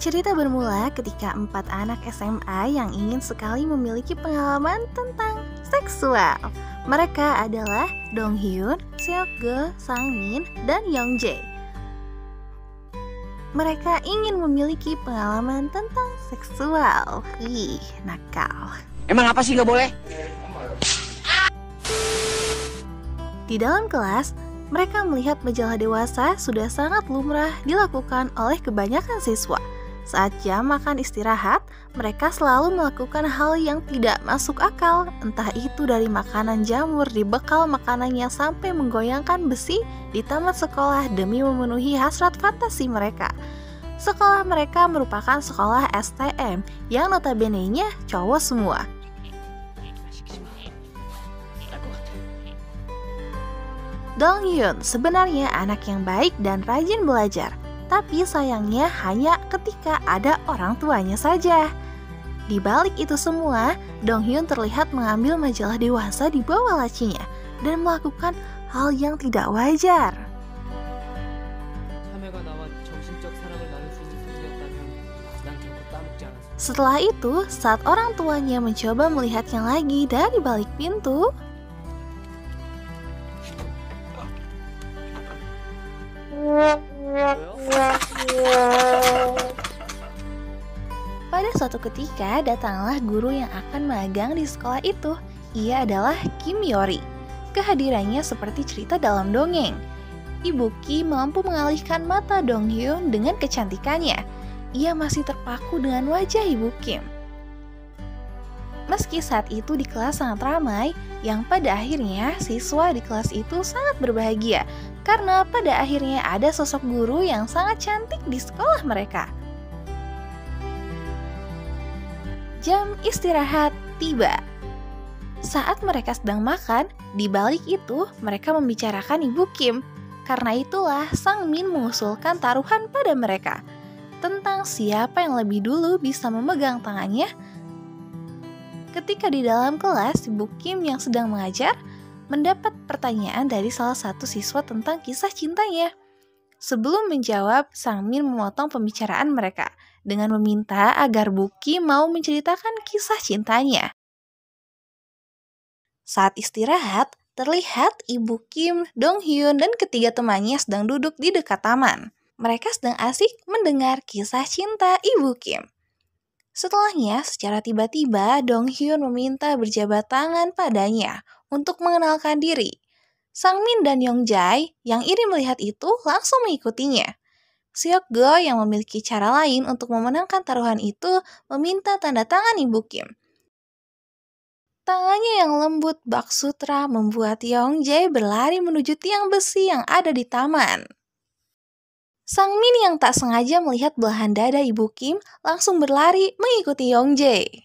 Cerita bermula ketika 4 anak SMA yang ingin sekali memiliki pengalaman tentang seksual. Mereka adalah Donghyun, Seokgo, Sangmin, dan Youngjae. Mereka ingin memiliki pengalaman tentang seksual. Ih, nakal. Emang apa sih nggak boleh? Di dalam kelas, mereka melihat majalah dewasa sudah sangat lumrah dilakukan oleh kebanyakan siswa. Saat jam makan istirahat, mereka selalu melakukan hal yang tidak masuk akal, entah itu dari makanan jamur di bekal makanannya sampai menggoyangkan besi di taman sekolah demi memenuhi hasrat fantasi mereka. Sekolah mereka merupakan sekolah STM yang notabene-nya cowok semua. Donghyun sebenarnya anak yang baik dan rajin belajar. Tapi sayangnya hanya ketika ada orang tuanya saja. Di balik itu semua, Donghyun terlihat mengambil majalah dewasa di bawah lacinya dan melakukan hal yang tidak wajar. Setelah itu, saat orang tuanya mencoba melihatnya lagi dari balik pintu, pada suatu ketika datanglah guru yang akan magang di sekolah itu. Ia adalah Kim Yori. Kehadirannya seperti cerita dalam dongeng. Ibu Kim mampu mengalihkan mata Donghyun dengan kecantikannya. Ia masih terpaku dengan wajah Ibu Kim. Meski saat itu di kelas sangat ramai, yang pada akhirnya siswa di kelas itu sangat berbahagia karena pada akhirnya ada sosok guru yang sangat cantik di sekolah mereka. Jam istirahat tiba. Saat mereka sedang makan, di balik itu mereka membicarakan Ibu Kim. Karena itulah Sangmin mengusulkan taruhan pada mereka tentang siapa yang lebih dulu bisa memegang tangannya. Ketika di dalam kelas, Ibu Kim yang sedang mengajar mendapat pertanyaan dari salah satu siswa tentang kisah cintanya. Sebelum menjawab, Sangmin memotong pembicaraan mereka dengan meminta agar Bu Kim mau menceritakan kisah cintanya. Saat istirahat, terlihat Ibu Kim, Donghyun, dan ketiga temannya sedang duduk di dekat taman. Mereka sedang asik mendengar kisah cinta Ibu Kim. Setelahnya, secara tiba-tiba Donghyun meminta berjabat tangan padanya untuk mengenalkan diri. Sangmin dan Youngjae yang iri melihat itu langsung mengikutinya. Seokgo yang memiliki cara lain untuk memenangkan taruhan itu meminta tanda tangan Ibu Kim. Tangannya yang lembut bak sutra membuat Youngjae berlari menuju tiang besi yang ada di taman. Sangmin yang tak sengaja melihat belahan dada Ibu Kim langsung berlari mengikuti Youngjae.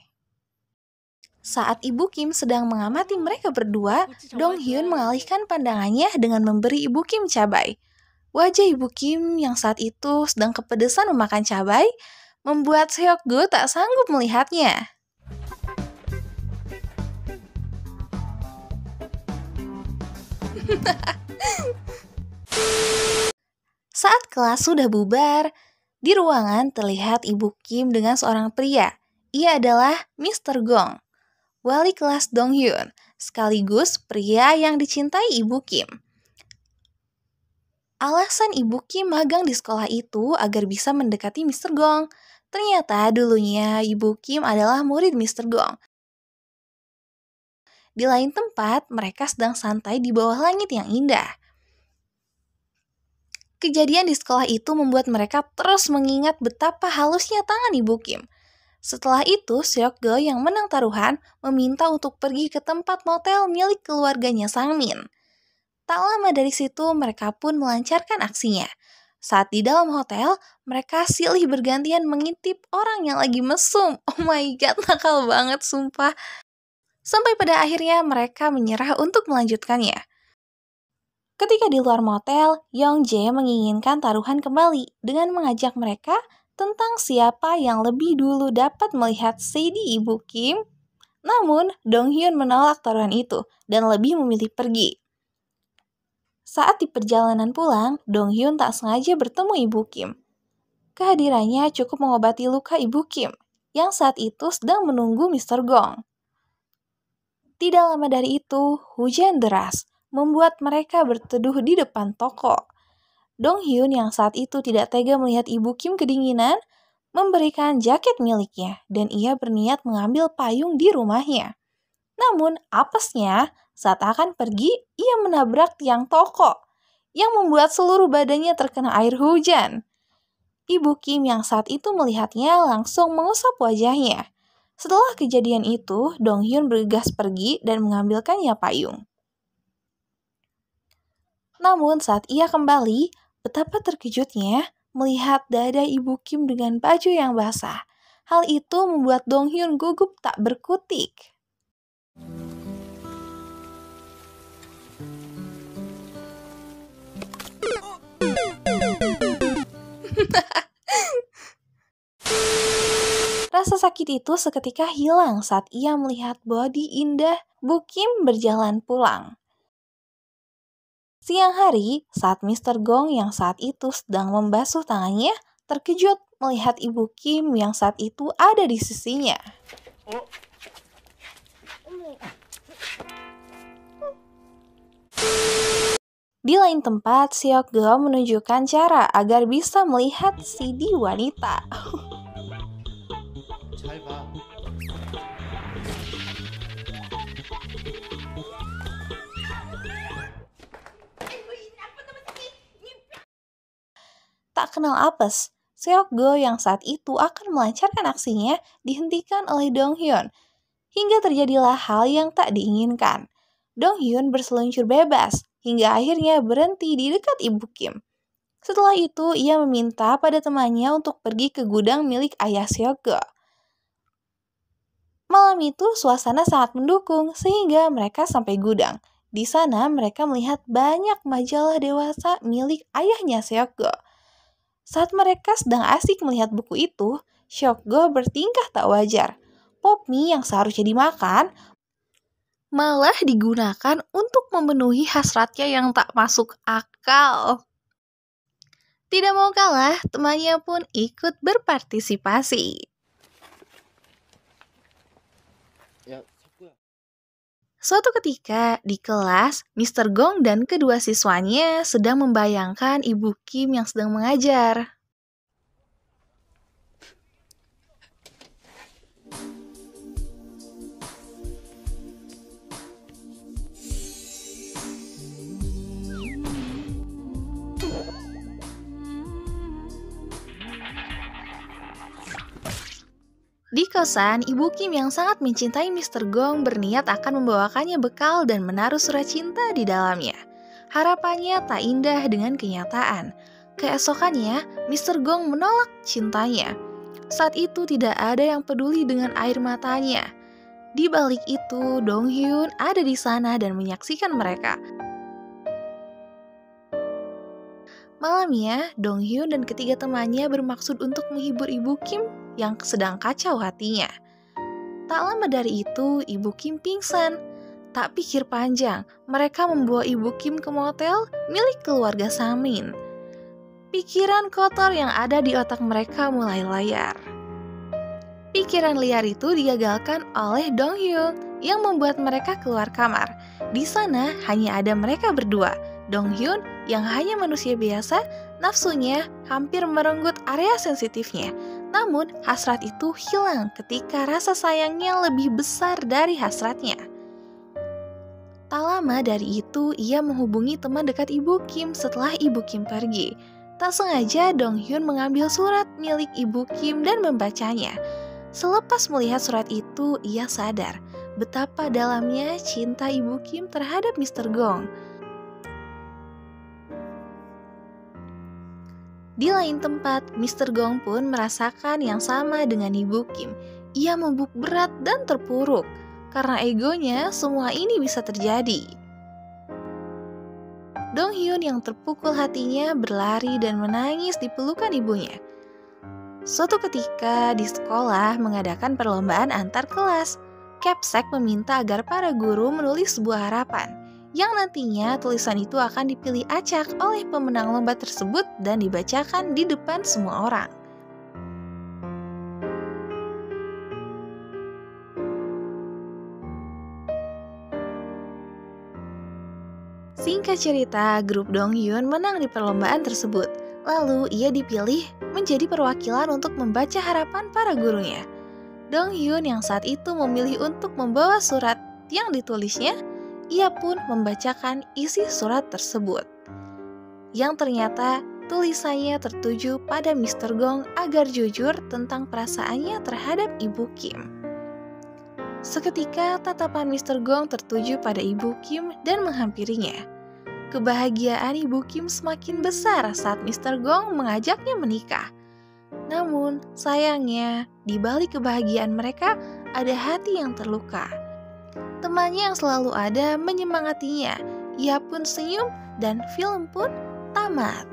Saat Ibu Kim sedang mengamati mereka berdua, Donghyun mengalihkan pandangannya dengan memberi Ibu Kim cabai. Wajah Ibu Kim yang saat itu sedang kepedesan memakan cabai membuat Seokgo tak sanggup melihatnya. Saat kelas sudah bubar, di ruangan terlihat Ibu Kim dengan seorang pria. Ia adalah Mr. Gong, wali kelas Donghyun, sekaligus pria yang dicintai Ibu Kim. Alasan Ibu Kim magang di sekolah itu agar bisa mendekati Mr. Gong. Ternyata dulunya Ibu Kim adalah murid Mr. Gong. Di lain tempat, mereka sedang santai di bawah langit yang indah. Kejadian di sekolah itu membuat mereka terus mengingat betapa halusnya tangan Ibu Kim. Setelah itu, Seokgo yang menang taruhan meminta untuk pergi ke tempat motel milik keluarganya Sangmin. Tak lama dari situ, mereka pun melancarkan aksinya. Saat di dalam hotel, mereka silih bergantian mengintip orang yang lagi mesum. Oh my god, nakal banget sumpah. Sampai pada akhirnya mereka menyerah untuk melanjutkannya. Ketika di luar motel, Yongjae menginginkan taruhan kembali dengan mengajak mereka tentang siapa yang lebih dulu dapat melihat Sadie Ibu Kim. Namun, Donghyun menolak taruhan itu dan lebih memilih pergi. Saat di perjalanan pulang, Donghyun tak sengaja bertemu Ibu Kim. Kehadirannya cukup mengobati luka Ibu Kim, yang saat itu sedang menunggu Mr. Gong. Tidak lama dari itu, hujan deras membuat mereka berteduh di depan toko. Donghyun yang saat itu tidak tega melihat Ibu Kim kedinginan, memberikan jaket miliknya dan ia berniat mengambil payung di rumahnya. Namun, apesnya, saat akan pergi, ia menabrak tiang toko yang membuat seluruh badannya terkena air hujan. Ibu Kim yang saat itu melihatnya langsung mengusap wajahnya. Setelah kejadian itu, Donghyun bergegas pergi dan mengambilkannya payung. Namun saat ia kembali, betapa terkejutnya melihat dada Ibu Kim dengan baju yang basah. Hal itu membuat Donghyun gugup tak berkutik. Rasa sakit itu seketika hilang saat ia melihat body indah Bu Kim berjalan pulang. Siang hari, saat Mr. Gong yang saat itu sedang membasuh tangannya, terkejut melihat Ibu Kim yang saat itu ada di sisinya. Di lain tempat, Seok-go menunjukkan cara agar bisa melihat CD wanita. Tak kenal apes, Seok-go yang saat itu akan melancarkan aksinya dihentikan oleh Donghyun. Hingga terjadilah hal yang tak diinginkan. Donghyun berseluncur bebas hingga akhirnya berhenti di dekat Ibu Kim. Setelah itu, ia meminta pada temannya untuk pergi ke gudang milik ayah Seok-go. Malam itu suasana sangat mendukung sehingga mereka sampai gudang. Di sana mereka melihat banyak majalah dewasa milik ayahnya Seok-go. Saat mereka sedang asik melihat buku itu, Seok-go bertingkah tak wajar. Pop mie yang seharusnya dimakan malah digunakan untuk memenuhi hasratnya yang tak masuk akal. Tidak mau kalah, temannya pun ikut berpartisipasi. Suatu ketika di kelas, Mr. Gong dan kedua siswanya sedang membayangkan Ibu Kim yang sedang mengajar. Di kosan, Ibu Kim yang sangat mencintai Mr. Gong berniat akan membawakannya bekal dan menaruh surat cinta di dalamnya. Harapannya tak indah dengan kenyataan. Keesokannya, Mr. Gong menolak cintanya. Saat itu tidak ada yang peduli dengan air matanya. Di balik itu, Donghyun ada di sana dan menyaksikan mereka. Malamnya, Donghyun dan ketiga temannya bermaksud untuk menghibur Ibu Kim yang sedang kacau hatinya. Tak lama dari itu, Ibu Kim pingsan. Tak pikir panjang, mereka membawa Ibu Kim ke motel milik keluarga Samin. Pikiran kotor yang ada di otak mereka mulai layar. Pikiran liar itu digagalkan oleh Donghyun yang membuat mereka keluar kamar. Di sana hanya ada mereka berdua. Donghyun yang hanya manusia biasa, nafsunya hampir merenggut area sensitifnya. Namun, hasrat itu hilang ketika rasa sayangnya lebih besar dari hasratnya. Tak lama dari itu, ia menghubungi teman dekat Ibu Kim setelah Ibu Kim pergi. Tak sengaja, Donghyun mengambil surat milik Ibu Kim dan membacanya. Selepas melihat surat itu, ia sadar betapa dalamnya cinta Ibu Kim terhadap Mr. Gong. Di lain tempat, Mr. Gong pun merasakan yang sama dengan Ibu Kim. Ia membuk berat dan terpuruk. Karena egonya, semua ini bisa terjadi. Dong Hyun yang terpukul hatinya berlari dan menangis di pelukan ibunya. Suatu ketika di sekolah mengadakan perlombaan antar kelas, Capsek meminta agar para guru menulis sebuah harapan, yang nantinya tulisan itu akan dipilih acak oleh pemenang lomba tersebut dan dibacakan di depan semua orang. Singkat cerita, grup Dong Hyun menang di perlombaan tersebut. Lalu ia dipilih menjadi perwakilan untuk membaca harapan para gurunya. Dong Hyun yang saat itu memilih untuk membawa surat yang ditulisnya, ia pun membacakan isi surat tersebut. Yang ternyata tulisannya tertuju pada Mr. Gong agar jujur tentang perasaannya terhadap Ibu Kim. Seketika tatapan Mr. Gong tertuju pada Ibu Kim dan menghampirinya. Kebahagiaan Ibu Kim semakin besar saat Mr. Gong mengajaknya menikah. Namun, sayangnya, di balik kebahagiaan mereka ada hati yang terluka. Temannya yang selalu ada menyemangatinya. Ia pun senyum dan film pun tamat.